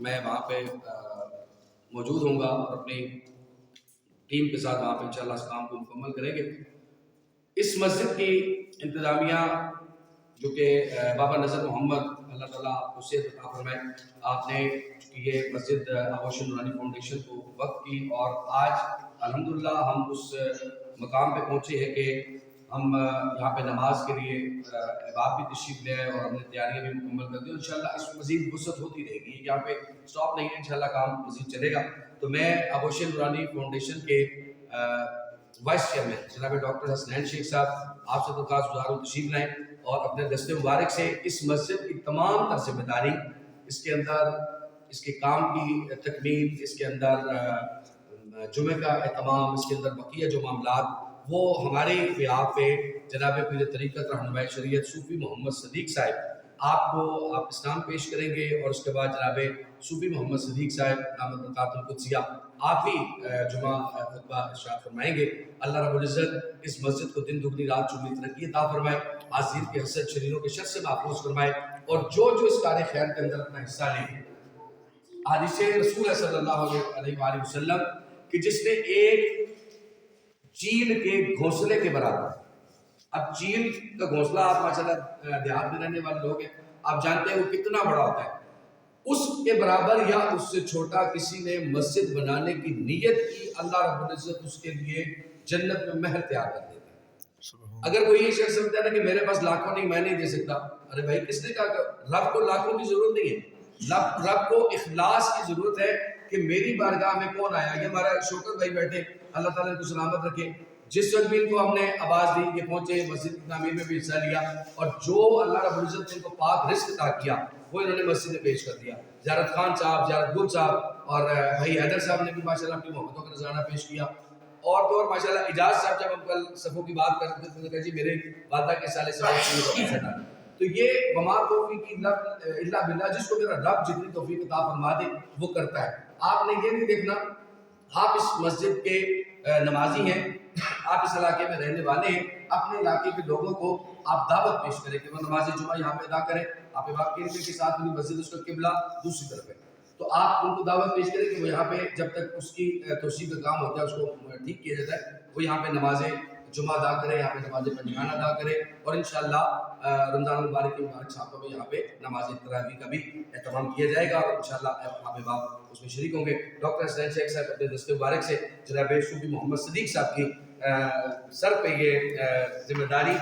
میں وہاں پہ موجود ہوں گا اور اپنی ٹیم کے ساتھ وہاں پہ انشاءاللہ اس کام کو مکمل کریں گے۔ اس مسجد کی انتظامیہ جو کہ بابا نذر محمد اللہ تعالیٰ آپ کو صحت عطا فرمائے، آپ نے یہ مسجد آغوش نورانی فاؤنڈیشن کو وقف کی اور آج الحمدللہ ہم اس مقام پہ پہنچے ہیں کہ ہم یہاں پہ نماز کے لیے احباب بھی تشریف لے آئے اور ہم نے تیاریاں بھی مکمل کر دی۔ انشاءاللہ اس مزید وسعت ہوتی رہے گی، یہاں پہ سٹاپ نہیں ہے، انشاءاللہ کام مزید چلے گا۔ تو میں آغوش نورانی فاؤنڈیشن کے وائس چیئرمین جناب ڈاکٹر حسنین شیخ صاحب آپ سے درخواست گزار ہوں تشریف لائیں اور اپنے دست مبارک سے اس مسجد کی تمام تر ذمہ داری، اس کے اندر اس کے کام کی تکمیل، اس کے اندر جمعہ کا اہتمام، اس کے اندر بقیہ جو معاملات وہ ہمارے آپ پہ جناب پیر طریقت رہنمائی شریعت صوفی محمد صدیق صاحب آپ اسلام پیش کریں گے اور اس کے بعد جناب صوفی محمد صدیق صاحب دامت برکاتہ القدسیہ آپ ہی جمعہ خطبہ ارشاد فرمائیں گے۔ اللہ رب العزت اس مسجد کو دن دگنی رات چگنی ترقی عطا فرمائے، حاضرین کے حسد شریروں کے شر سے محفوظ فرمائے، اور جو اس کار خیر کے اندر اپنا حصہ لیں۔ حدیث رسول ہے صلی اللہ علیہ وآلہ وسلم کہ جس نے ایک چیل کے گھونسلے کے برابر، اب چیل کا گھونسلہ آپ ماشاءاللہ دیہات میں رہنے والے لوگ ہیں، آپ جانتے ہیں وہ کتنا بڑا ہوتا ہے، اس کے برابر یا اس سے چھوٹا کسی نے مسجد بنانے کی نیت کی، اللہ رب العزت اس کے لیے جنت میں مہر تیار کر دیتا ہے۔ اگر کوئی یہ شخص سمجھتا ہے کہ میرے پاس لاکھوں نہیں، میں نہیں دے سکتا، ارے بھائی کس نے کہا کہ رب کو لاکھوں کی ضرورت نہیں ہے، رب کو اخلاص کی ضرورت ہے کہ میری بارگاہ میں کون آیا۔ یہ ہمارا شوکت بھائی بیٹھے، اللہ تعالیٰ ان کو سلامت رکھے، جس وقت بھی ان کو ہم نے آواز دی یہ پہنچے، مسجد کی تعمیر میں بھی حصہ لیا، اور جو اللہ رب العزت نے ان کو پاک رزق عطا کیا وہ انہوں نے مسجد میں پیش کر دیا۔ زیارت خان صاحب، زیارت گل صاحب اور بھائی حیدر صاحب نے بھی ماشاءاللہ اپنی محبتوں کا نذرانہ پیش کیا، اور تو اور ماشاءاللہ اجاز صاحب جب ہم کل صفوں کی بات کرتے تھے تو کہا جی میرے والدہ کے سالے صفوں تو یہ وما توفیق الا باللہ، جس کو میرا رب جتنی توفیق عطا فرما دے وہ کرتا ہے۔ آپ نے یہ نہیں دیکھنا، آپ اس مسجد کے نمازی ہیں، آپ اس علاقے میں رہنے والے ہیں، اپنے علاقے کے لوگوں کو آپ دعوت پیش کریں کہ وہ نماز جمعہ یہاں پہ ادا کریں۔ آپ واقعی کے ساتھ میری مسجد اس کا قبلہ دوسری طرف ہے، تو آپ ان کو دعوت پیش کریں کہ وہ یہاں پہ جب تک اس کی توسیع کا کام ہوتا ہے، اس کو ٹھیک کیا جاتا ہے، وہ یہاں پہ نماز جمعہ ادا کرے، یہاں پہ نماز پنجگانہ ادا کرے، اور انشاءاللہ رمضان المبارک کے مبارک صاحب کو یہاں پہ نماز تراویح کا بھی اہتمام کیا جائے گا، اور انشاءاللہ آپ احباب اس میں شریک ہوں گے۔ ڈاکٹر حسنین شیخ صاحب اپنے دست مبارک سے جناب صوفی محمد صدیق صاحب کی سر پہ یہ ذمہ داری،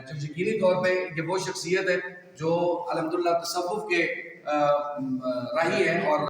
جو یقینی طور پہ یہ وہ شخصیت ہے جو الحمدللہ تصوف کے راہی ہیں اور